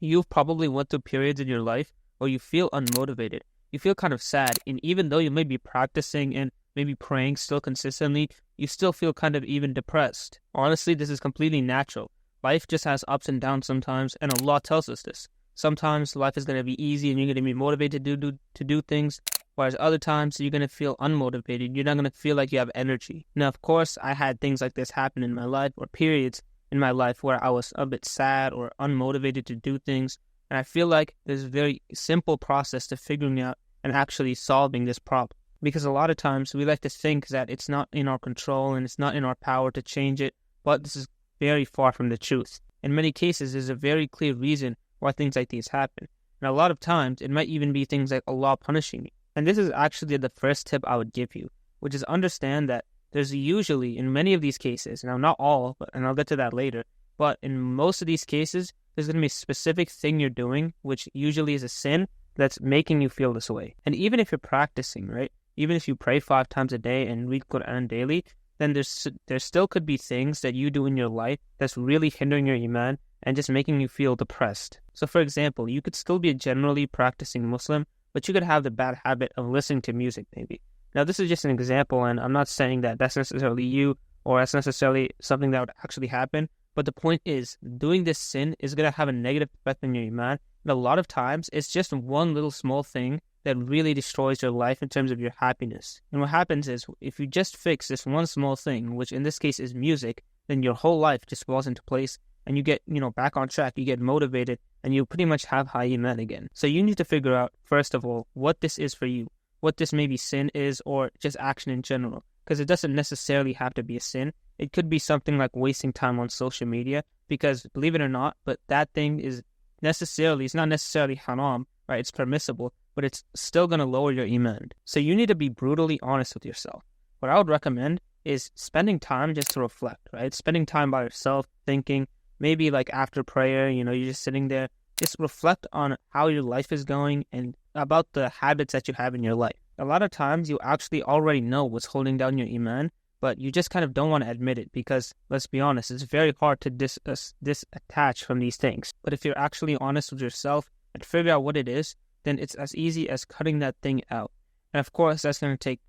You've probably went through periods in your life where you feel unmotivated. You feel kind of sad. And even though you may be practicing and maybe praying still consistently, you still feel kind of even depressed. Honestly, this is completely natural. Life just has ups and downs sometimes, and Allah tells us this. Sometimes life is going to be easy and you're going to be motivated to do things, whereas other times you're going to feel unmotivated. You're not going to feel like you have energy. Now, of course, I had things like this happen in my life, or periods in my life where I was a bit sad or unmotivated to do things. And I feel like there's a very simple process to figuring out and actually solving this problem. Because a lot of times we like to think that it's not in our control and it's not in our power to change it, but this is very far from the truth. In many cases, there's a very clear reason why things like these happen. And a lot of times, it might even be things like Allah punishing you. And this is actually the first tip I would give you, which is understand that there's usually, in many of these cases, now not all, and I'll get to that later, but in most of these cases, there's going to be a specific thing you're doing, which usually is a sin, that's making you feel this way. And even if you're practicing, right, even if you pray 5 times a day and read Quran daily, then there still could be things that you do in your life that's really hindering your iman and just making you feel depressed. So for example, you could still be a generally practicing Muslim, but you could have the bad habit of listening to music maybe. Now this is just an example, and I'm not saying that that's necessarily you or that's necessarily something that would actually happen, but the point is, doing this sin is going to have a negative effect on your iman, and a lot of times it's just one little small thing that really destroys your life in terms of your happiness. And what happens is, if you just fix this one small thing, which in this case is music, then your whole life just falls into place and you get, back on track, you get motivated, and you pretty much have high iman again. So you need to figure out, first of all, what this is for you, what this maybe sin is, or just action in general, because it doesn't necessarily have to be a sin. It could be something like wasting time on social media, because believe it or not, but that thing is it's not necessarily haram, right? It's permissible, but it's still going to lower your iman. So you need to be brutally honest with yourself. What I would recommend is spending time just to reflect, right? Spending time by yourself, thinking, maybe like after prayer, you're just sitting there, just reflect on how your life is going and about the habits that you have in your life. A lot of times you actually already know what's holding down your iman, but you just kind of don't want to admit it because, let's be honest, it's very hard to disattach from these things. But if you're actually honest with yourself and figure out what it is, then it's as easy as cutting that thing out. And of course, that's going to take,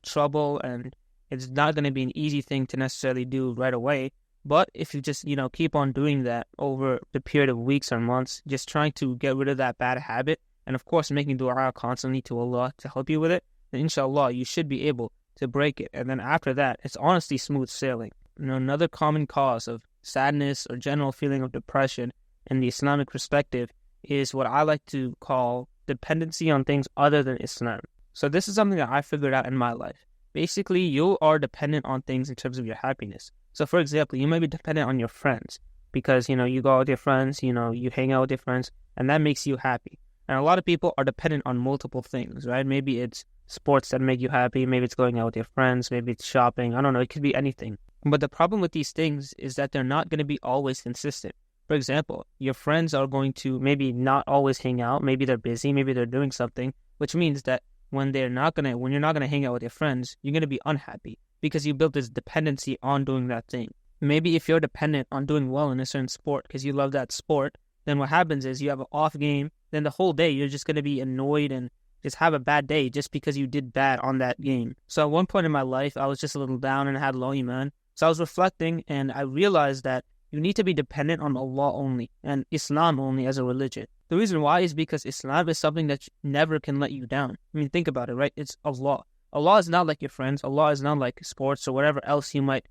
trouble, and it's not going to be an easy thing to necessarily do right away. But if you just, keep on doing that over the period of weeks or months, just trying to get rid of that bad habit, and of course, making dua constantly to Allah to help you with it, then inshallah, you should be able to break it. And then after that, it's honestly smooth sailing. Another common cause of sadness or general feeling of depression in the Islamic perspective is what I like to call dependency on things other than Islam. So this is something that I figured out in my life. Basically, you are dependent on things in terms of your happiness. So for example, you might be dependent on your friends because, you go out with your friends, you hang out with your friends, and that makes you happy. And a lot of people are dependent on multiple things, right? Maybe it's sports that make you happy. Maybe it's going out with your friends. Maybe it's shopping. I don't know. It could be anything. But the problem with these things is that they're not going to be always consistent. For example, your friends are going to maybe not always hang out. Maybe they're busy. Maybe they're doing something, which means that when you're not going to hang out with your friends, you're going to be unhappy because you built this dependency on doing that thing. Maybe if you're dependent on doing well in a certain sport because you love that sport, then what happens is you have an off game, then the whole day you're just going to be annoyed and just have a bad day just because you did bad on that game. So at one point in my life, I was just a little down and I had low iman. So I was reflecting and I realized that you need to be dependent on Allah only and Islam only as a religion. The reason why is because Islam is something that never can let you down. I mean, think about it, right? It's Allah. Allah is not like your friends. Allah is not like sports or whatever else you might,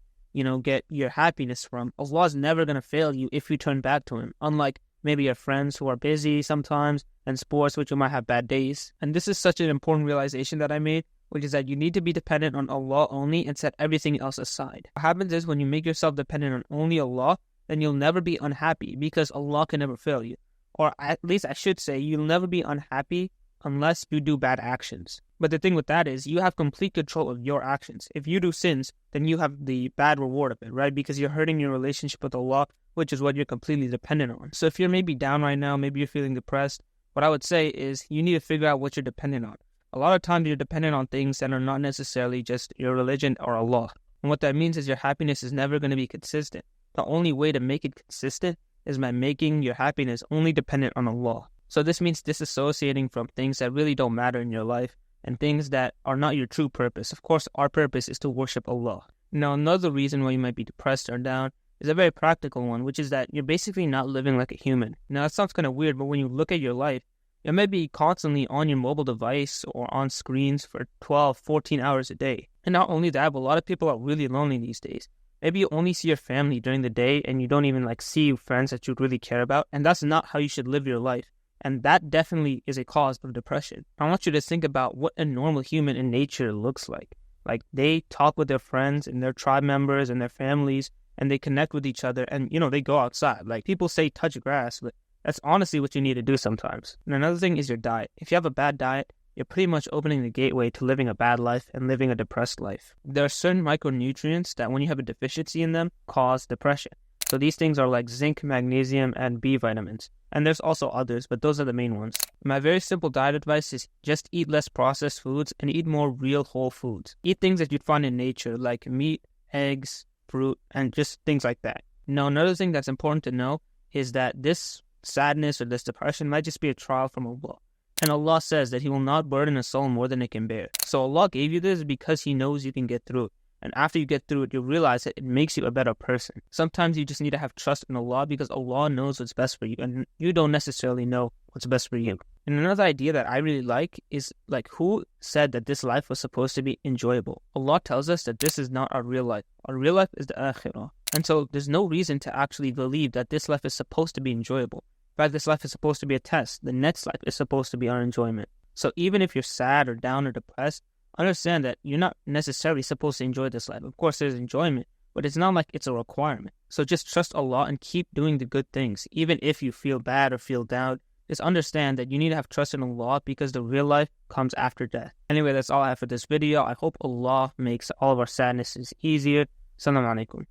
get your happiness from. Allah is never going to fail you if you turn back to Him. Unlike maybe your friends who are busy sometimes and sports, which you might have bad days. And this is such an important realization that I made, which is that you need to be dependent on Allah only and set everything else aside. What happens is when you make yourself dependent on only Allah, then you'll never be unhappy because Allah can never fail you. Or at least I should say, you'll never be unhappy unless you do bad actions. But the thing with that is you have complete control of your actions. If you do sins, then you have the bad reward of it, right? Because you're hurting your relationship with Allah, which is what you're completely dependent on. So if you're maybe down right now, maybe you're feeling depressed, what I would say is you need to figure out what you're dependent on. A lot of times you're dependent on things that are not necessarily just your religion or Allah. And what that means is your happiness is never going to be consistent. The only way to make it consistent is by making your happiness only dependent on Allah. So this means disassociating from things that really don't matter in your life and things that are not your true purpose. Of course, our purpose is to worship Allah. Now, another reason why you might be depressed or down is a very practical one, which is that you're basically not living like a human. Now, that sounds kind of weird, but when you look at your life, you may be constantly on your mobile device or on screens for 12, 14 hours a day. And not only that, but a lot of people are really lonely these days. Maybe you only see your family during the day and you don't even see friends that you really care about. And that's not how you should live your life. And that definitely is a cause of depression. I want you to think about what a normal human in nature looks like. Like, they talk with their friends and their tribe members and their families, and they connect with each other, and, they go outside. Like, people say touch grass, but that's honestly what you need to do sometimes. And another thing is your diet. If you have a bad diet, you're pretty much opening the gateway to living a bad life and living a depressed life. There are certain micronutrients that when you have a deficiency in them, cause depression. So these things are like zinc, magnesium, and B vitamins. And there's also others, but those are the main ones. My very simple diet advice is just eat less processed foods and eat more real whole foods. Eat things that you'd find in nature, like meat, eggs, fruit, and just things like that. Now, another thing that's important to know is that this sadness or this depression might just be a trial from Allah. And Allah says that He will not burden a soul more than it can bear. So Allah gave you this because He knows you can get through it. And after you get through it, you'll realize that it makes you a better person. Sometimes you just need to have trust in Allah because Allah knows what's best for you and you don't necessarily know what's best for you. And another idea that I really like is who said that this life was supposed to be enjoyable? Allah tells us that this is not our real life. Our real life is the akhirah. And so there's no reason to actually believe that this life is supposed to be enjoyable. In fact, this life is supposed to be a test. The next life is supposed to be our enjoyment. So even if you're sad or down or depressed, understand that you're not necessarily supposed to enjoy this life. Of course, there's enjoyment, but it's not like it's a requirement. So just trust Allah and keep doing the good things. Even if you feel bad or feel down, just understand that you need to have trust in Allah because the real life comes after death. Anyway, that's all I have for this video. I hope Allah makes all of our sadnesses easier. Assalamu alaikum.